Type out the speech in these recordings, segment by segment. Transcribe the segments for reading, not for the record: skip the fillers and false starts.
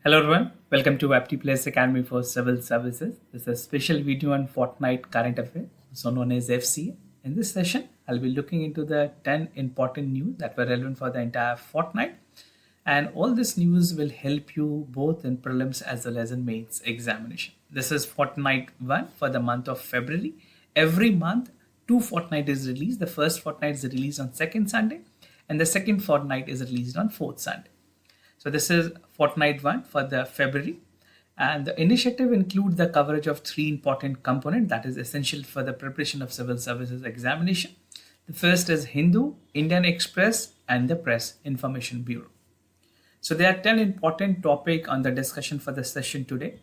Hello everyone, welcome to Apti Plus Academy for Civil Services. This is a special video on Fortnight Current Affairs, also known as FCA. In this session, I'll be looking into the 10 important news that were relevant for the entire fortnight. And all this news will help you both in prelims as well as in mains examination. This is Fortnight 1 for the month of February. Every month, 2 fortnight is released. The first fortnight is released on second Sunday and the second fortnight is released on fourth Sunday. So this is Fortnight 1 for the February, and the initiative includes the coverage of 3 important components that is essential for the preparation of civil services examination. The first is Hindu, Indian Express and the Press Information Bureau. So there are 10 important topics on the discussion for the session today.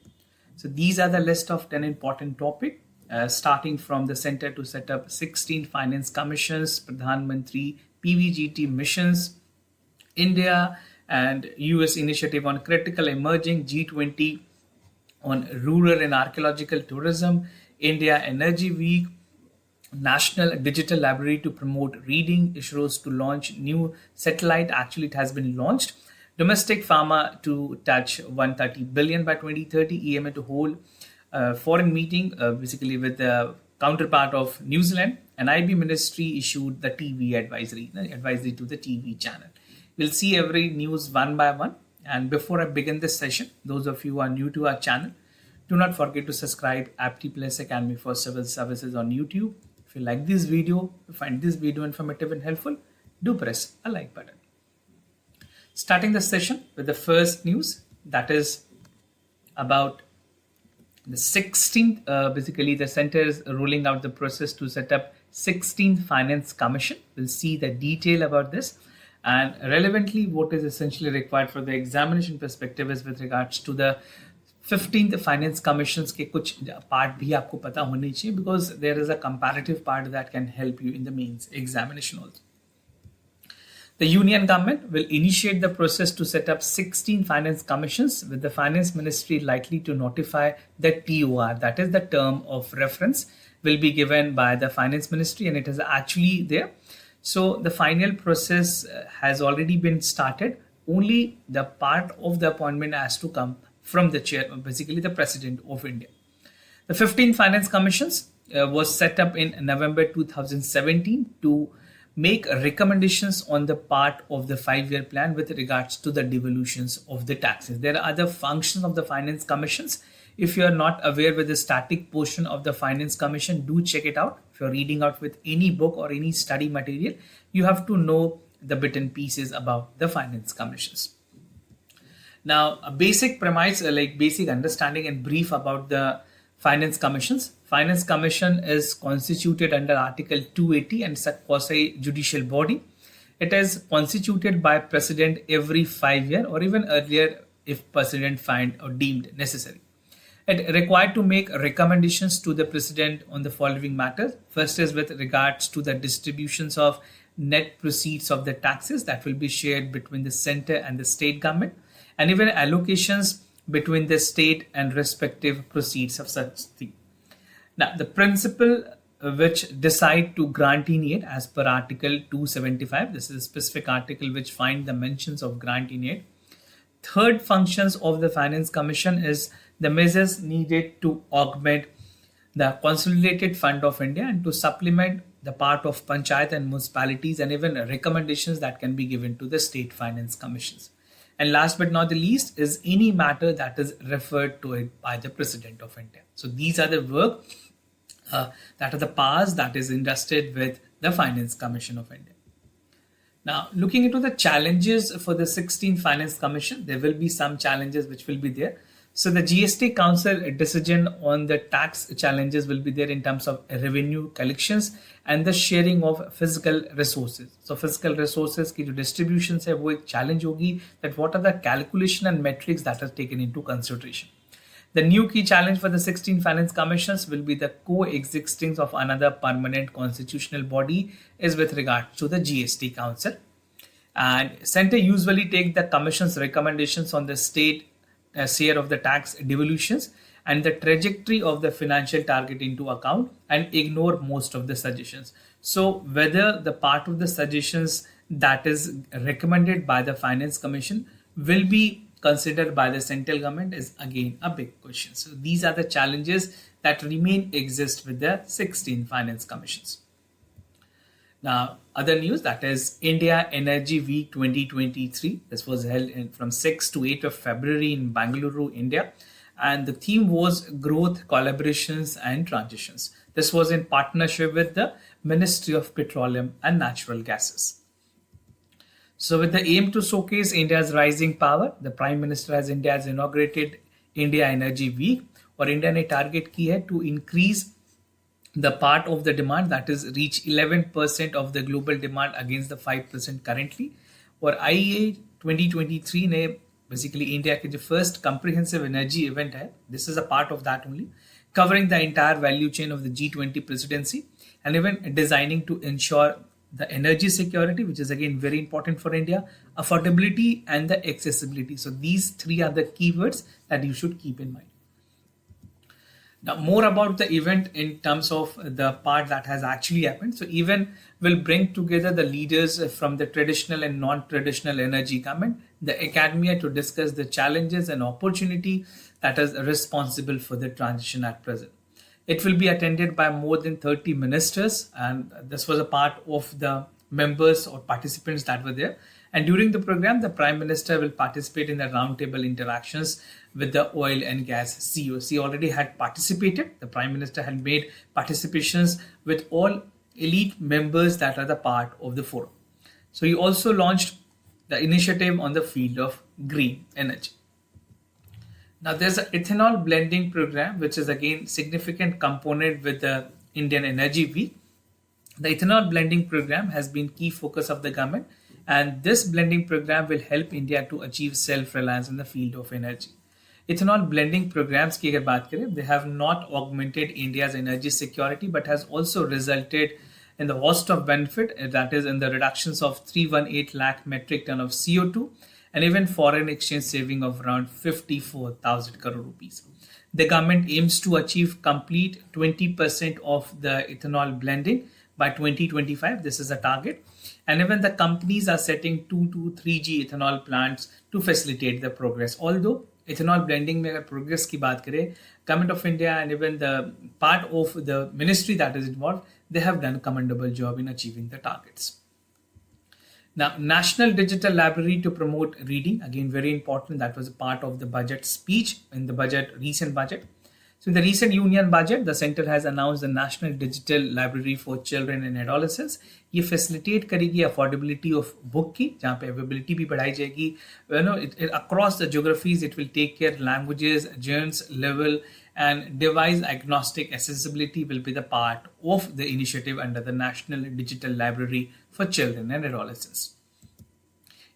So these are the list of 10 important topics, starting from the center to set up 16 finance commissions, Pradhan Mantri PVGT missions, India and US initiative on critical emerging, G20 on rural and archaeological tourism, India Energy Week, National Digital Library to promote reading, ISRO's to launch new satellite, actually it has been launched, domestic pharma to touch 130 billion by 2030, EMA to hold foreign meeting basically with the counterpart of New Zealand, and IB ministry issued the TV advisory to the TV channel. We'll see every news one by one. And before I begin this session, those of you who are new to our channel, do not forget to subscribe Apti Plus Academy for Civil Services on YouTube. If you like this video, you find this video informative and helpful, do press a like button. Starting the session with the first news, that is about the 16th, basically the center is rolling out the process to set up 16th Finance Commission. We'll see the detail about this. And relevantly, what is essentially required for the examination perspective is with regards to the 15th Finance Commissions के कुछ part भी आपको पता होनी चाहिए, because there is a comparative part that can help you in the mains examination also. The Union government will initiate the process to set up 16 finance commissions, with the finance ministry likely to notify the TOR, that is the term of reference, will be given by the finance ministry, and it is actually there. So the final process has already been started. Only the part of the appointment has to come from the chair, basically the president of India. The 15 finance commissions was set up in November 2017 to make recommendations on the part of the 5-year plan with regards to the devolutions of the taxes. There are other functions of the finance commissions. If you are not aware with the static portion of the Finance Commission, do check it out. If you're reading out with any book or any study material, you have to know the bit and pieces about the Finance Commissions. Now, a basic premise, like basic understanding and brief about the Finance Commissions. Finance Commission is constituted under Article 280 and it's a quasi-judicial body. It is constituted by President every 5 years or even earlier if President find or deemed necessary. It required to make recommendations to the president on the following matters. First is with regards to the distributions of net proceeds of the taxes that will be shared between the center and the state government, and even allocations between the state and respective proceeds of such thing. Now, the principle which decide to grant in aid as per Article 275, this is a specific article which find the mentions of grant in aid. Third functions of the Finance Commission is the measures needed to augment the Consolidated Fund of India and to supplement the part of Panchayat and municipalities, and even recommendations that can be given to the state finance commissions. And last but not the least is any matter that is referred to it by the President of India. So these are the work that are the powers that is entrusted with the Finance Commission of India. Now, looking into the challenges for the 16th Finance Commission, there will be some challenges which will be there. So the GST Council decision on the tax challenges will be there in terms of revenue collections and the sharing of physical resources. So physical resources की जो distributions है वो एक challenge होगी, that what are the calculation and metrics that are taken into consideration. The new key challenge for the 16 finance commissions will be the coexistence of another permanent constitutional body is with regard to the GST Council. And center usually take the commission's recommendations on the state share of the tax devolutions and the trajectory of the financial target into account and ignore most of the suggestions. So whether the part of the suggestions that is recommended by the Finance Commission will be considered by the central government is again a big question. So these are the challenges that exist with the 16 finance commissions. Now, other news, that is India Energy Week 2023. This was held from 6 to 8 of February in Bengaluru, India. And the theme was growth, collaborations and transitions. This was in partnership with the Ministry of Petroleum and Natural Gases. So with the aim to showcase India's rising power, the Prime Minister has inaugurated India Energy Week, और India ने target की है to increase the part of the demand, that is reach 11% of the global demand against the 5% currently. और IEA 2023 ने basically India के जो first comprehensive energy event है, this is a part of that only, covering the entire value chain of the G20 presidency and even designing to ensure the energy security, which is again very important for India, affordability and the accessibility. So these three are the keywords that you should keep in mind. Now, more about the event in terms of the part that has actually happened. So, event will bring together the leaders from the traditional and non-traditional energy government, the academia, to discuss the challenges and opportunity that is responsible for the transition at present. It will be attended by more than 30 ministers, and this was a part of the members or participants that were there. And during the program, the Prime Minister will participate in the roundtable interactions with the oil and gas CEOs. He already had participated. The Prime Minister had made participations with all elite members that are the part of the forum. So he also launched the initiative on the field of green energy. Now there's an ethanol blending program, which is again significant component with the Indian Energy Week. The ethanol blending program has been key focus of the government, and this blending program will help India to achieve self-reliance in the field of energy. Ethanol blending programs की अगर बात करें, they have not augmented India's energy security, but has also resulted in the host of benefit, that is in the reductions of 318 lakh metric ton of CO2 and even foreign exchange saving of around 54,000 crore rupees. The government aims to achieve complete 20% of the ethanol blending by 2025. This is a target. And even the companies are setting 2 to 3G ethanol plants to facilitate the progress. Although ethanol blending में अगर progress की बात करें, Government of India and even the part of the ministry that is involved, they have done a commendable job in achieving the targets. Now, National Digital Library to promote reading, again very important. That was a part of the budget speech in the recent budget. So in the recent union budget, the center has announced the National Digital Library for Children and Adolescents. ये facilitate करेगी affordability of book की, जहाँ पे availability भी बढ़ाई जाएगी. Across the geographies, it will take care languages, genres, level, and device agnostic accessibility will be the part of the initiative under the National Digital Library for Children and Adolescents.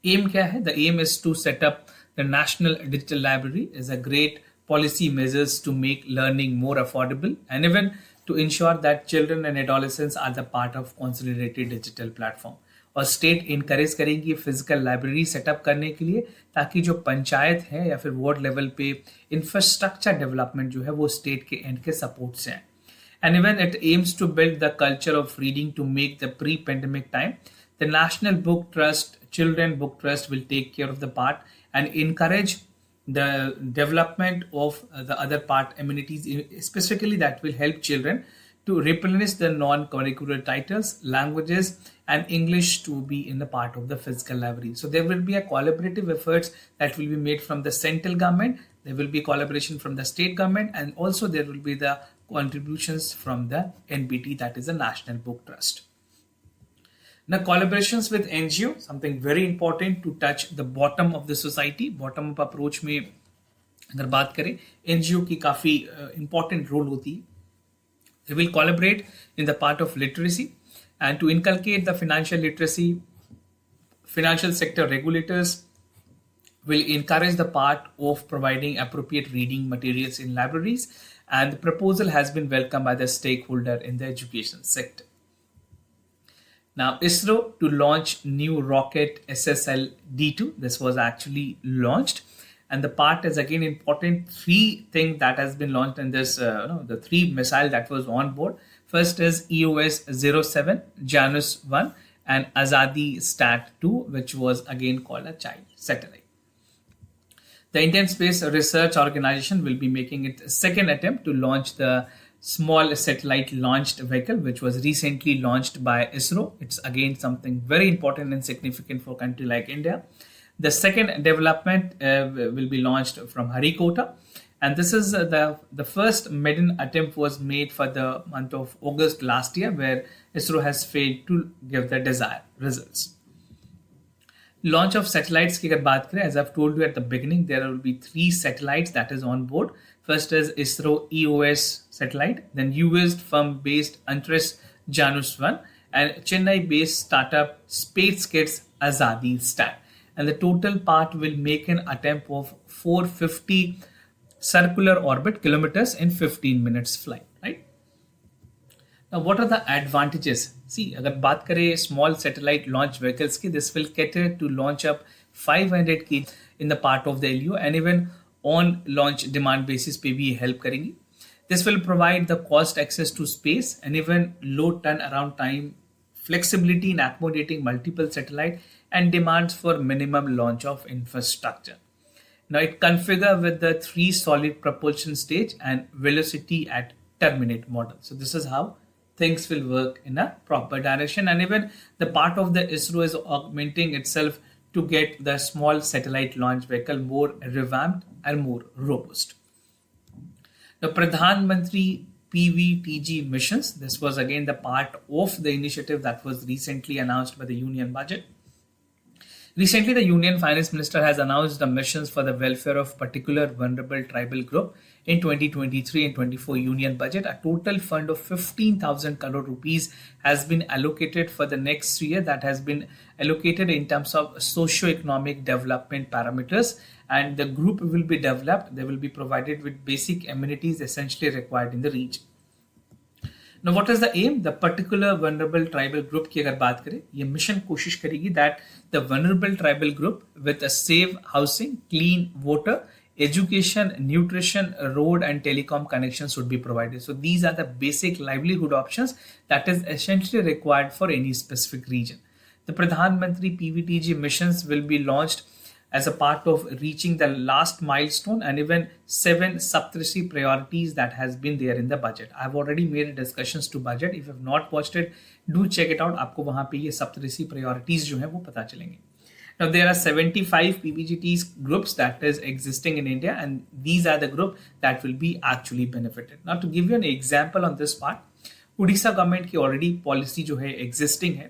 Aim क्या है? The aim is to set up the National Digital Library as a great policy measures to make learning more affordable and even to ensure that children and adolescents are the part of consolidated digital platform. और state encourage करेंगी physical library setup करने के लिए, ताकि जो पंचायत है या फिर वार्ड लेवल पे इंफ्रास्ट्रक्चर डेवलपमेंट जो है वो स्टेट के एंड के सपोर्ट से है. And even it aims to build the culture of reading to make the pre pandemic time. The national book trust, children book trust will take care of the part and encourage the development of the other part amenities, specifically that will help children to replenish the non-curricular titles, languages and English to be in the part of the physical library. So there will be a collaborative efforts that will be made from the central government, there will be collaboration from the state government, and also there will be the contributions from the NBT, that is the National Book Trust. Now, collaborations with NGO, something very important to touch the bottom of the society. Bottom up approach में अगर बात करें, NGO की काफ़ी important role होती है. They will collaborate in the part of literacy and to inculcate the financial literacy. Financial sector regulators will encourage the part of providing appropriate reading materials in libraries, and the proposal has been welcomed by the stakeholder in the education sector. Now, ISRO to launch new rocket SSL-D2. This was actually launched, and the part is again important. 3 things that has been launched in this, the 3 missile that was on board. First is EOS-07, Janus-1, and Azadi Stat-2, which was again called a child satellite. The Indian Space Research Organization will be making its second attempt to launch the small satellite launched vehicle, which was recently launched by ISRO. It's again something very important and significant for a country like India. The second development will be launched from Harikota, and this is the first maiden attempt was made for the month of August last year, where ISRO has failed to give the desired results. Launch of satellites की अगर बात करें, as I've told you at the beginning, there will be 3 satellites that is on board. First is ISRO EOS satellite, then US firm-based Antares Janus 1, and Chennai-based startup Space Kids Azadi Stan. And the total part will make an attempt of 450 circular orbit kilometers in 15 minutes flight, right? Now, what are the advantages? See, अगर बात करें small satellite launch vehicles की, this will cater to launch up 500 kg in the part of the LEO and even on launch demand basis पे भी help करेंगी. This will provide the cost access to space and even low turnaround time, flexibility in accommodating multiple satellite and demands for minimum launch of infrastructure. Now it configure with the 3 solid propulsion stage and velocity at terminate model. So this is how things will work in a proper direction, and even the part of the ISRO is augmenting itself to get the small satellite launch vehicle more revamped and more robust. The Pradhan Mantri PVTG missions, this was again the part of the initiative that was recently announced by the Union Budget. Recently, the Union Finance Minister has announced the missions for the welfare of particular vulnerable tribal group in 2023 and 24 Union Budget. A total fund of 15,000 crore rupees has been allocated for the next 3 years, that has been allocated in terms of socio-economic development parameters, and the group will be developed. They will be provided with basic amenities essentially required in the region. Now, what is the aim? The particular vulnerable tribal group की अगर बात करें, ये mission कोशिश करेगी that the vulnerable tribal group with a safe housing, clean water, education, nutrition, road and telecom connections should be provided. So these are the basic livelihood options that is essentially required for any specific region. The Pradhan Mantri PVTG missions will be launched as a part of reaching the last milestone and even 7 Saptarshi priorities that has been there in the budget. I've already made discussions to budget. If you have not watched it, do check it out. आपको वहाँ पे ये Saptarshi priorities जो हैं वो पता चलेंगे. Now there are 75 PBGTs groups that is existing in India, and these are the group that will be actually benefited. Now to give you an example on this part, Odisha government की already policy जो है existing है.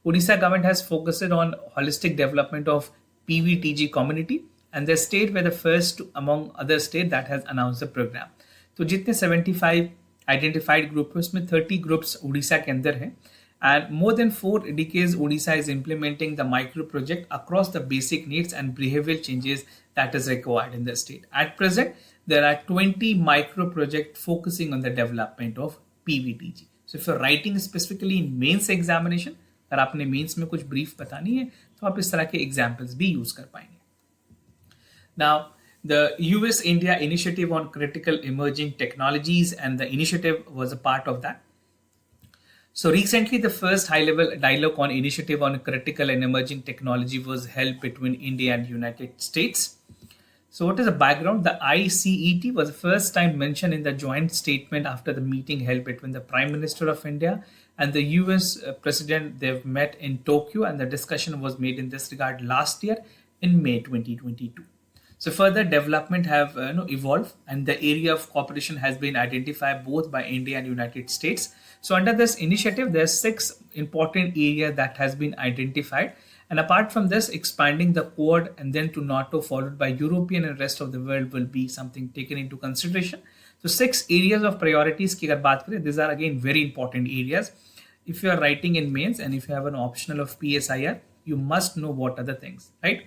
Odisha government has focused on holistic development of PVTG community, and the state were the first among other state that has announced the program. तो जितने 75 identified group है उसमें 30 groups Orissa के अंदर हैं, and more than 4 decades Odisha is implementing the micro project across the basic needs and behavioral changes that is required in the state. At present, there are 20 micro projects focusing on the development of PVTG. So if you're writing specifically in mains examination, अगर आपने mains में कुछ brief बतानी है तो आप इस तरह के एग्जाम्पल्स भी यूज कर पाएंगे. Now, the US India initiative on critical emerging technologies, and the initiative was a part of that. So recently, the first high-level dialogue on initiative on critical and emerging technology was held between India and United States. So what is the background? The ICET was the first time mentioned in the joint statement after the meeting held between the Prime Minister of India and the US President. They've met in Tokyo, and the discussion was made in this regard last year in May 2022. So further development have evolved, and the area of cooperation has been identified both by India and United States. So under this initiative, there are 6 important areas that has been identified. And apart from this, expanding the Quad and then to NATO, followed by European and rest of the world, will be something taken into consideration. So 6 areas of priorities की अगर बात करें, these are again very important areas. If you are writing in mains and if you have an optional of PSIR, you must know what are the things, right?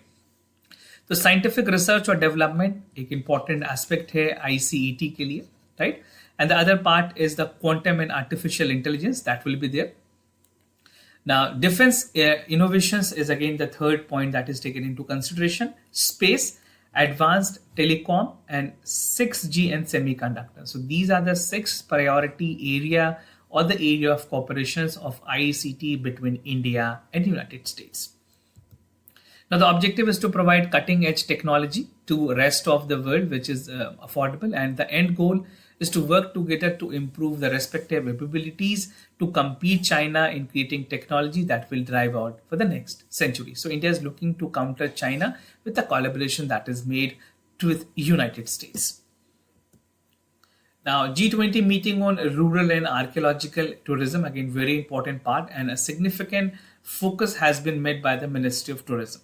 तो scientific research और development एक important aspect है ICET के लिए, right? And the other part is the quantum and artificial intelligence that will be there. Now, defense innovations is again the third point that is taken into consideration. Space, advanced telecom, and 6G and semiconductor. So these are the 6 priority area or the area of cooperations of ICT between India and United States. Now, the objective is to provide cutting edge technology to rest of the world, which is affordable, and the end goal is to work together to improve the respective abilities to compete China in creating technology that will drive out for the next century. So India is looking to counter China with a collaboration that is made with United States. Now, G20 meeting on rural and archaeological tourism, again, very important part, and a significant focus has been made by the Ministry of Tourism.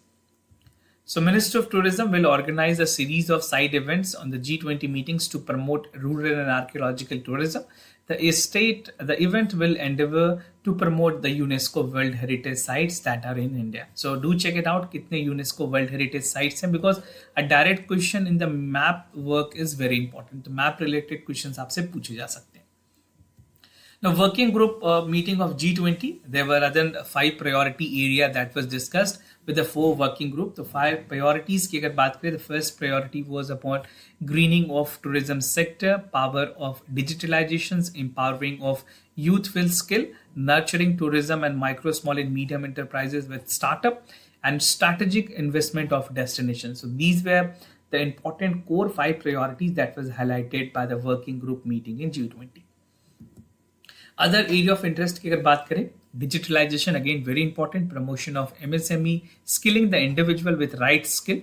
So, Ministry of Tourism will organize a series of side events on the G20 meetings to promote rural and archaeological tourism. The event will endeavor to promote the UNESCO World Heritage Sites that are in India. So do check it out, kitne UNESCO World Heritage Sites hain, because a direct question in the map work is very important. The map related questions आपसे पूछे जा सकते हैं. Now, working group meeting of G20, there were other 5 priority area that was discussed with the 4 working group. The 5 priorities की अगर बात करें, the first priority was upon greening of tourism sector, power of digitalizations, empowering of youthful skill, nurturing tourism and micro, small and medium enterprises with startup, and strategic investment of destinations. So these were the important core 5 priorities that was highlighted by the working group meeting in G20. Other area of interest की अगर बात करें, digitalization, again very important, promotion of MSME, skilling the individual with right skill,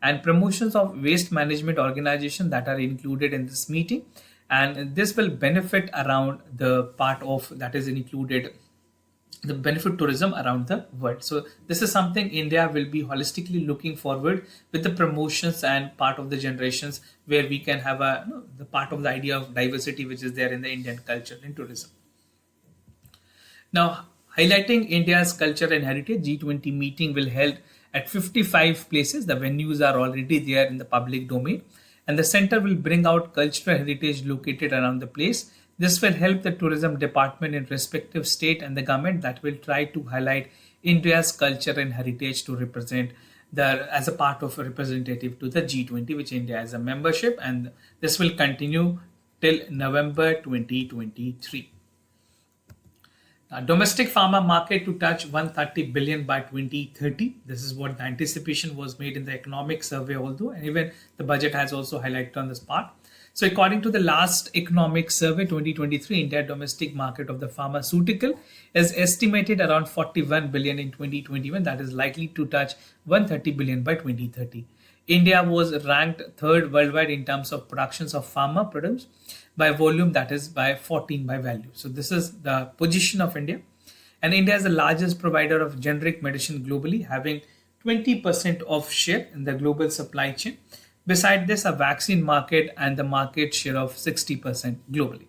and promotions of waste management organization that are included in this meeting, and this will benefit around the part of that is included the benefit tourism around the world. So this is something India will be holistically looking forward with the promotions and part of the generations where we can have the part of the idea of diversity which is there in the Indian culture in tourism. Now, highlighting India's culture and heritage, G20 meeting will held at 55 places. The venues are already there in the public domain, and the center will bring out cultural heritage located around the place. This will help the tourism department in respective state and the government that will try to highlight India's culture and heritage to represent as a part of a representative to the G20, which India has a membership, and this will continue till November 2023. Domestic pharma market to touch 130 billion by 2030. This is what the anticipation was made in the economic survey, although, and even the budget has also highlighted on this part. So according to the last economic survey 2023, India domestic market of the pharmaceutical is estimated around 41 billion in 2021. That is likely to touch 130 billion by 2030. India was ranked 3rd worldwide in terms of productions of pharma products by volume, that is by 14 by value. So this is the position of India, and India is the largest provider of generic medicine globally, having 20% of share in the global supply chain. Beside this, a vaccine market and the market share of 60% globally.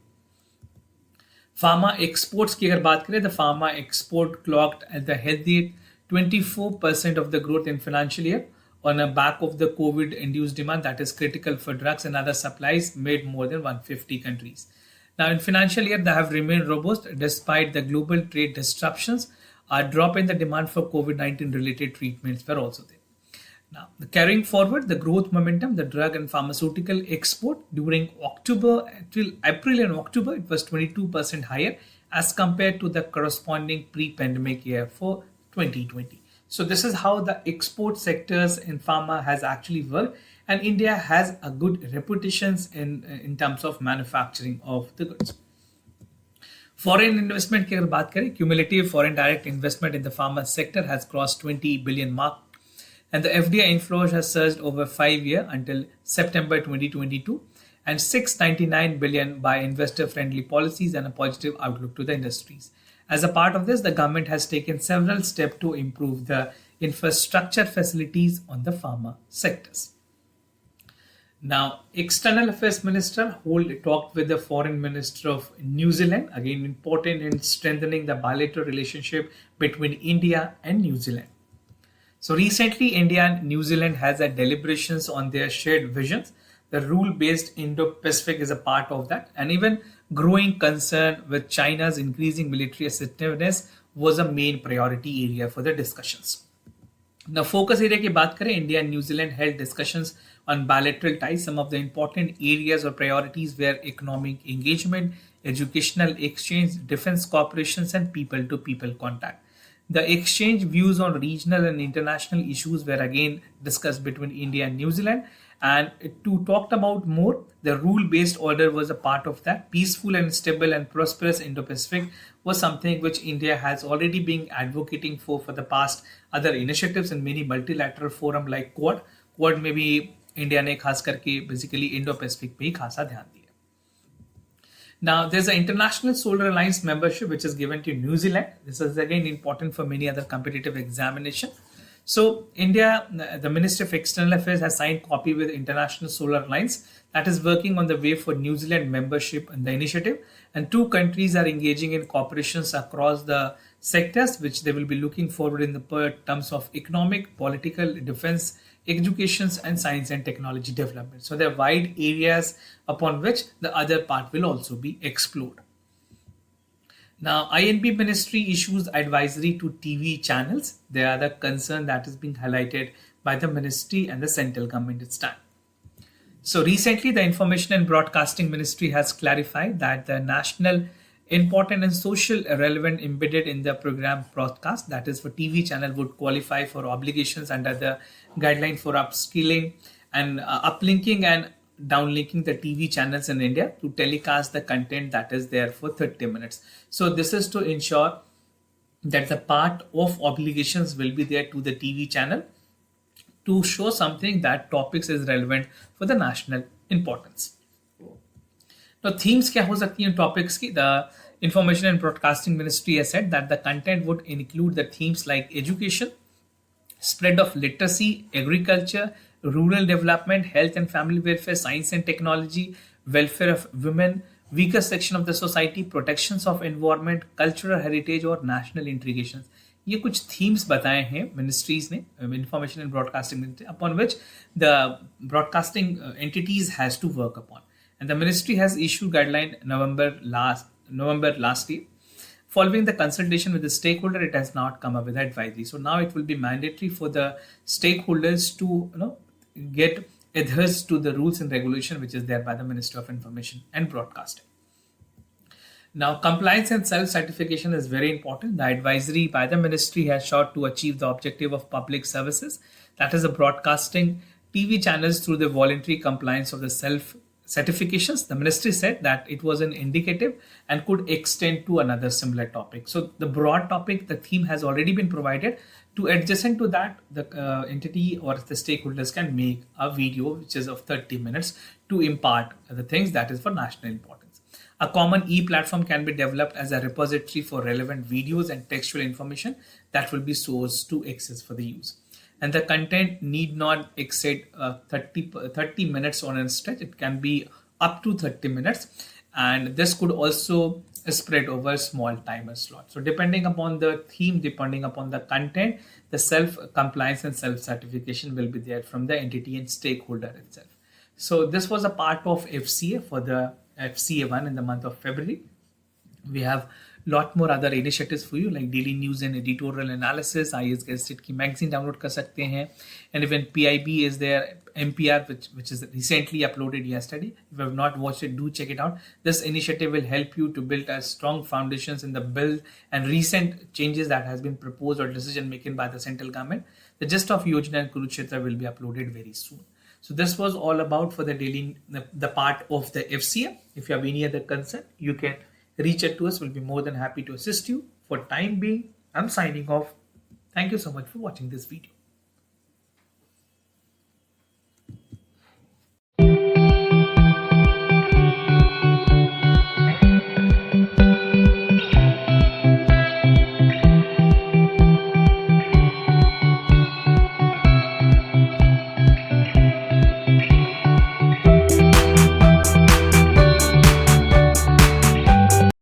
Pharma exports की अगर बात करें, the pharma export clocked at the healthy 24% of the growth in financial year on a back of the COVID-induced demand that is critical for drugs and other supplies made more than 150 countries. Now, in financial year, they have remained robust despite the global trade disruptions. A drop in the demand for COVID-19 related treatments were also there. Now, carrying forward the growth momentum, the drug and pharmaceutical export during October till April and October, it was 22% higher as compared to the corresponding pre-pandemic year for 2020. So this is how the export sectors in pharma has actually worked, and India has a good reputation in terms of manufacturing of the goods. Foreign investment की अगर बात करें, cumulative foreign direct investment in the pharma sector has crossed 20 billion mark, and the FDI inflow has surged over 5 years until September 2022, and 699 billion by investor-friendly policies and a positive outlook to the industries. As a part of this, the government has taken several steps to improve the infrastructure facilities on the pharma sectors. Now, External Affairs Minister talked with the Foreign Minister of New Zealand, again important in strengthening the bilateral relationship between India and New Zealand. So recently, India and New Zealand has a deliberations on their shared visions. The rule-based Indo-Pacific is a part of that, and even growing concern with China's increasing military assertiveness was a main priority area for the discussions. Now, focus area की बात करें, India and New Zealand held discussions on bilateral ties. Some of the important areas or priorities were economic engagement, educational exchange, defense cooperations, and people-to-people contact. The exchange views on regional and international issues were again discussed between India and New Zealand. And to talk about more, the rule-based order was a part of that. Peaceful and stable and prosperous Indo-Pacific was something which India has already been advocating for the past other initiatives in many multilateral forum like Quad. Quad में भी India ने खास करके basically Indo Pacific पे ही खासा ध्यान दिया. Now, there's an International Solar Alliance membership which is given to New Zealand. This is again important for many other competitive examination. So, India, the Ministry of External Affairs has signed copy with International Solar Alliance that is working on the way for New Zealand membership in the initiative. And two countries are engaging in cooperations across the sectors which they will be looking forward in the terms of economic, political, defense, education and science and technology development. So there are wide areas upon which the other part will also be explored. Now, INP Ministry issues advisory to TV channels. They are the concern that is being highlighted by the Ministry and the central government this time. So recently, the Information and Broadcasting Ministry has clarified that the national important and social relevant embedded in the program broadcast, that is for TV channel, would qualify for obligations under the guideline for upskilling and uplinking and downlinking the TV channels in India to telecast the content that is there for 30 minutes. So this is to ensure that the part of obligations will be there to the TV channel to show something that topics is relevant for the national importance. Now, themes क्या हो सकती हैं topics की? The Information and Broadcasting Ministry has said that the content would include the themes like education, spread of literacy, agriculture, rural development, health and family welfare, science and technology, welfare of women, weaker section of the society, protections of environment, cultural heritage और national integrations. ये कुछ themes बताए हैं ministries ने, Information and Broadcasting Ministry, upon which the broadcasting entities has to work upon. And the ministry has issued guideline November last year. Following the consultation with the stakeholder, it has not come up with advisory. So now it will be mandatory for the stakeholders to get adheres to the rules and regulation which is there by the Ministry of Information and Broadcasting. Now, compliance and self-certification is very important. The advisory by the ministry has sought to achieve the objective of public services, that is the broadcasting TV channels through the voluntary compliance of the self-certifications. The ministry said that it was an indicative and could extend to another similar topic. So the broad topic, the theme has already been provided. To adjacent to that, the entity or the stakeholders can make a video which is of 30 minutes to impart the things that is for national importance. A common e-platform can be developed as a repository for relevant videos and textual information that will be sourced to access for the use. And the content need not exceed 30 minutes on a stretch. It can be up to 30 minutes. And this could also spread over small timer slot. So depending upon the theme, depending upon the content, the self-compliance and self-certification will be there from the entity and stakeholder itself. So this was a part of FCA for the FCA1 in the month of February. We have lot more other initiatives for you like daily news and editorial analysis. IASGYAN की magazine download कर सकते हैं, and even PIB is there, MPR which is recently uploaded yesterday. If you have not watched it, do check it out. This initiative will help you to build a strong foundations in the bill and recent changes that has been proposed or decision making by the central government. The gist of Yojana and Kurukshetra will be uploaded very soon. So this was all about for the part of the FCA. If you have any other concern, you can reach out to us. We'll be more than happy to assist you. For time being, I'm signing off. Thank you so much for watching this video.